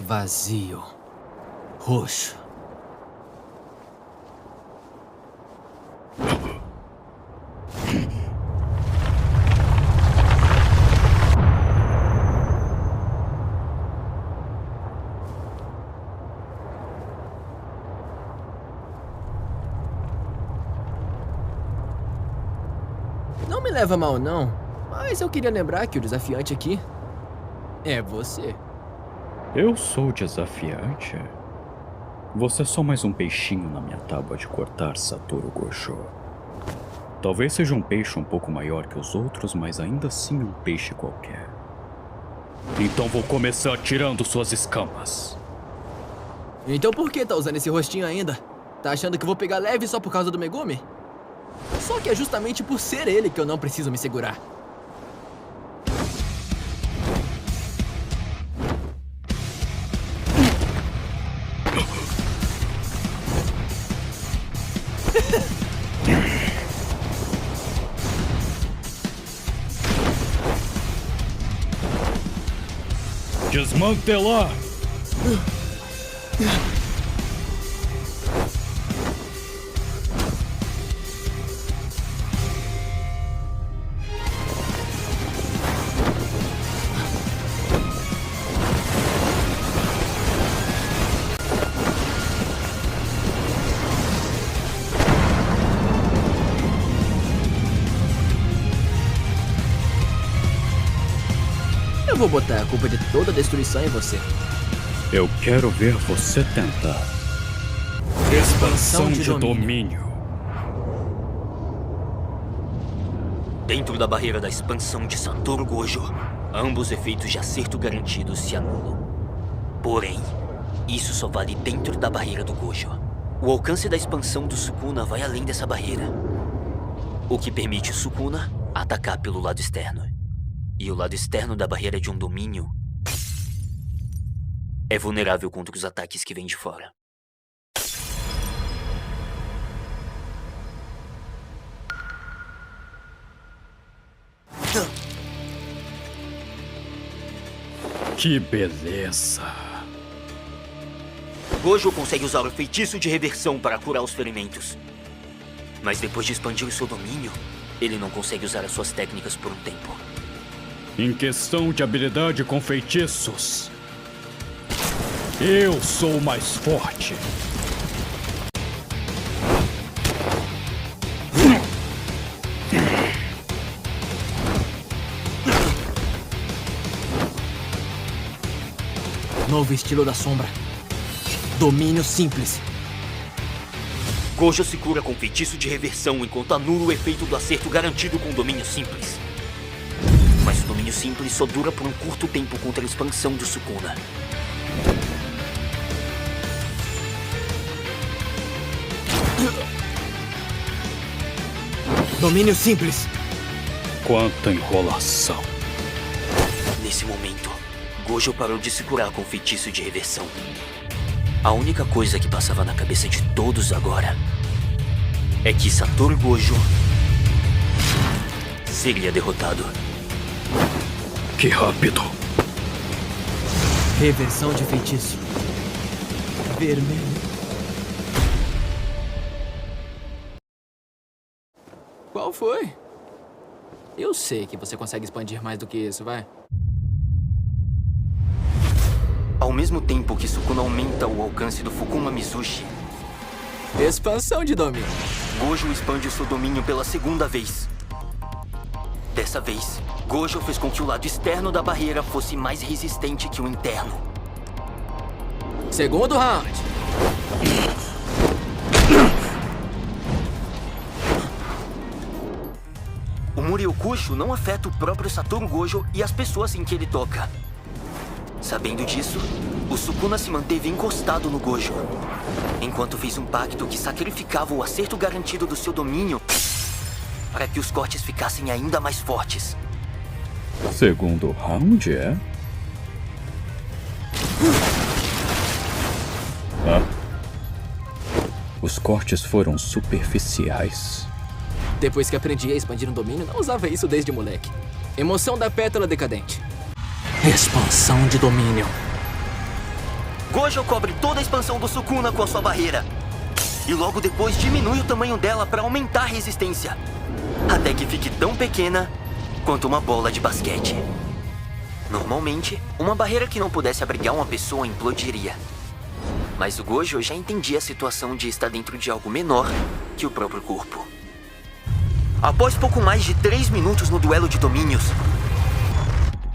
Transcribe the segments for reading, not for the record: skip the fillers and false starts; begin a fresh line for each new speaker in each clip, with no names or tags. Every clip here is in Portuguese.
Vazio. Roxo. Não me leva mal, não. Mas eu queria lembrar que o desafiante aqui é você.
Eu sou desafiante? Você é só mais um peixinho na minha tábua de cortar, Satoru Gojo. Talvez seja um peixe um pouco maior que os outros, mas ainda assim um peixe qualquer. Então vou começar tirando suas escamas.
Então por que tá usando esse rostinho ainda? Tá achando que eu vou pegar leve só por causa do Megumi? Só que é justamente por ser ele que eu não preciso me segurar.
Desmantelar!
Eu vou botar a culpa de toda a destruição em você.
Eu quero ver você tentar. Expansão de domínio.
Dentro da barreira da expansão de Satoru Gojo, ambos efeitos de acerto garantidos se anulam. Porém, isso só vale dentro da barreira do Gojo. O alcance da expansão do Sukuna vai além dessa barreira, o que permite o Sukuna atacar pelo lado externo. E o lado externo da barreira de um domínio é vulnerável contra os ataques que vêm de fora.
Que beleza!
Gojo consegue usar o feitiço de reversão para curar os ferimentos. Mas depois de expandir o seu domínio, ele não consegue usar as suas técnicas por um tempo.
Em questão de habilidade com feitiços, eu sou o mais forte.
Novo estilo da sombra. Domínio simples.
Gojo se cura com feitiço de reversão enquanto anula o efeito do acerto garantido com domínio simples. Mas o domínio simples só dura por um curto tempo contra a expansão do Sukuna.
Domínio simples.
Quanta enrolação.
Nesse momento, Gojo parou de se curar com feitiço de reversão. A única coisa que passava na cabeça de todos agora é que Satoru Gojo seria derrotado.
Que rápido.
Reversão de feitiço. Vermelho. Qual foi? Eu sei que você consegue expandir mais do que isso, vai.
Ao mesmo tempo que Sukuna aumenta o alcance do Fukuma Mizushi,
Expansão de domínio.
Gojo expande o seu domínio pela segunda vez. Dessa vez, Gojo fez com que o lado externo da barreira fosse mais resistente que o interno.
Segundo round.
O Muriokusho não afeta o próprio Satoru Gojo e as pessoas em que ele toca. Sabendo disso, o Sukuna se manteve encostado no Gojo, enquanto fez um pacto que sacrificava o acerto garantido do seu domínio para que os cortes ficassem ainda mais fortes.
Segundo round, é? Os cortes foram superficiais.
Depois que aprendi a expandir um domínio, não usava isso desde moleque. Emoção da pétala decadente. Expansão de domínio.
Gojo cobre toda a expansão do Sukuna com a sua barreira. E logo depois diminui o tamanho dela para aumentar a resistência. Até que fique tão pequena quanto uma bola de basquete. Normalmente, uma barreira que não pudesse abrigar uma pessoa implodiria. Mas o Gojo já entendia a situação de estar dentro de algo menor que o próprio corpo. Após pouco mais de 3 minutos no duelo de domínios,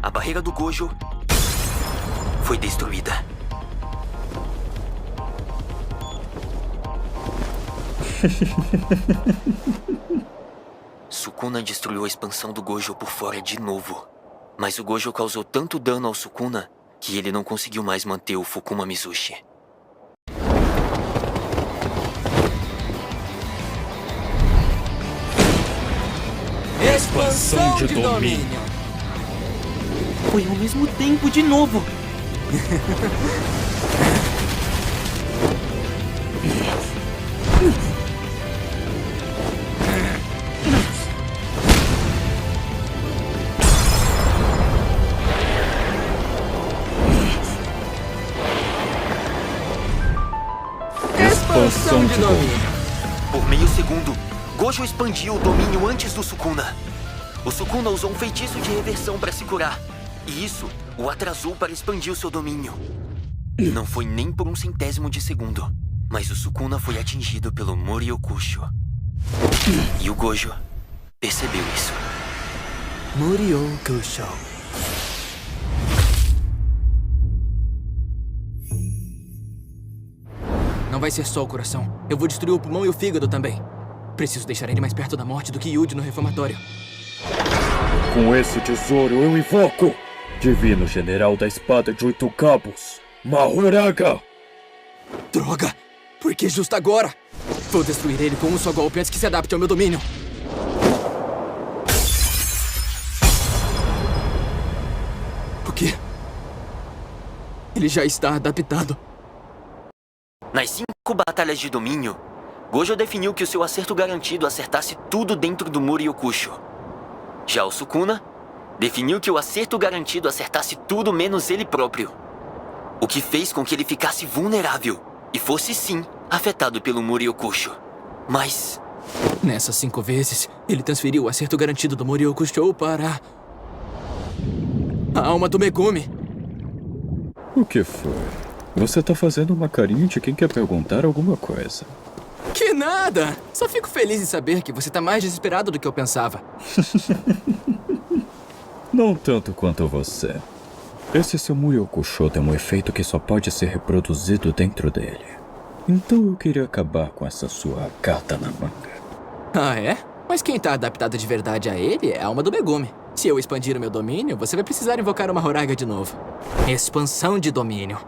a barreira do Gojo foi destruída. Sukuna destruiu a expansão do Gojo por fora de novo. Mas o Gojo causou tanto dano ao Sukuna que ele não conseguiu mais manter o Fukuma Mizushi.
Expansão de domínio.
Foi ao mesmo tempo de novo.
Expansão de domínio.
Por meio segundo, Gojo expandiu o domínio antes do Sukuna. O Sukuna usou um feitiço de reversão para se curar. E isso o atrasou para expandir o seu domínio. Não foi nem por 1/100º de segundo. Mas o Sukuna foi atingido pelo Moriokusho. E o Gojo percebeu isso.
Moriokusho. Não vai ser só o coração. Eu vou destruir o pulmão e o fígado também. Preciso deixar ele mais perto da morte do que Yuji no reformatório.
Com esse tesouro eu invoco Divino General da Espada de 8 Cabos, Mahoraga!
Droga! Por que justo agora? Vou destruir ele com um só golpe antes que se adapte ao meu domínio. O quê? Ele já está adaptado.
Nas 5 batalhas de domínio, Gojo definiu que o seu acerto garantido acertasse tudo dentro do Moriokusho. Já o Sukuna definiu que o acerto garantido acertasse tudo menos ele próprio. O que fez com que ele ficasse vulnerável e fosse sim afetado pelo Moriokusho. Mas
nessas 5 vezes, ele transferiu o acerto garantido do Moriokusho para a alma do Megumi.
O que foi? Você tá fazendo uma carinha de quem quer perguntar alguma coisa.
Que nada! Só fico feliz em saber que você tá mais desesperado do que eu pensava.
Não tanto quanto você. Esse seu Moriokusho tem um efeito que só pode ser reproduzido dentro dele. Então eu queria acabar com essa sua carta na manga.
Ah, é? Mas quem tá adaptado de verdade a ele é a alma do Megumi. Se eu expandir o meu domínio, você vai precisar invocar uma Horaga de novo. Expansão de domínio.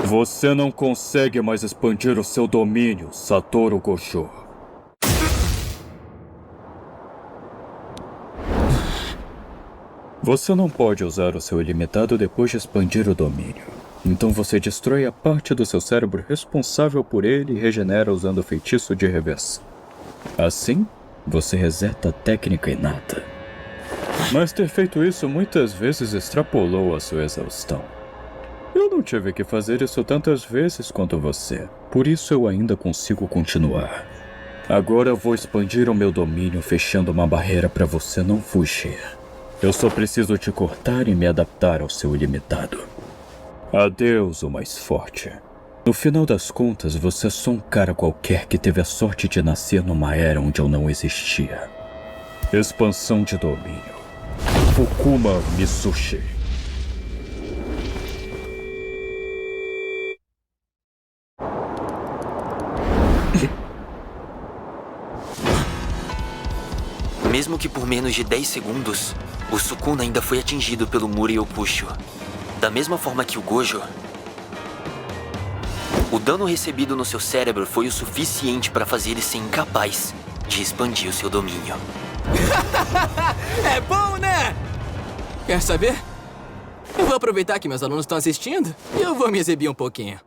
Você não consegue mais expandir o seu domínio, Satoru Gojo. Você não pode usar o seu ilimitado depois de expandir o domínio. Então você destrói a parte do seu cérebro responsável por ele e regenera usando o feitiço de reversão. Assim, você reseta a técnica inata. Mas ter feito isso muitas vezes extrapolou a sua exaustão. Eu não tive que fazer isso tantas vezes quanto você, por isso eu ainda consigo continuar. Agora eu vou expandir o meu domínio fechando uma barreira para você não fugir. Eu só preciso te cortar e me adaptar ao seu ilimitado. Adeus, o mais forte. No final das contas, você é só um cara qualquer que teve a sorte de nascer numa era onde eu não existia. Expansão de domínio. Fukuma Mizushi.
mesmo que por menos de 10 segundos, o Sukuna ainda foi atingido pelo Moriokusho. Da mesma forma que o Gojo, o dano recebido no seu cérebro foi o suficiente para fazer ele ser incapaz de expandir o seu domínio.
É bom, né? Quer saber? Eu vou aproveitar que meus alunos estão assistindo e eu vou me exibir um pouquinho.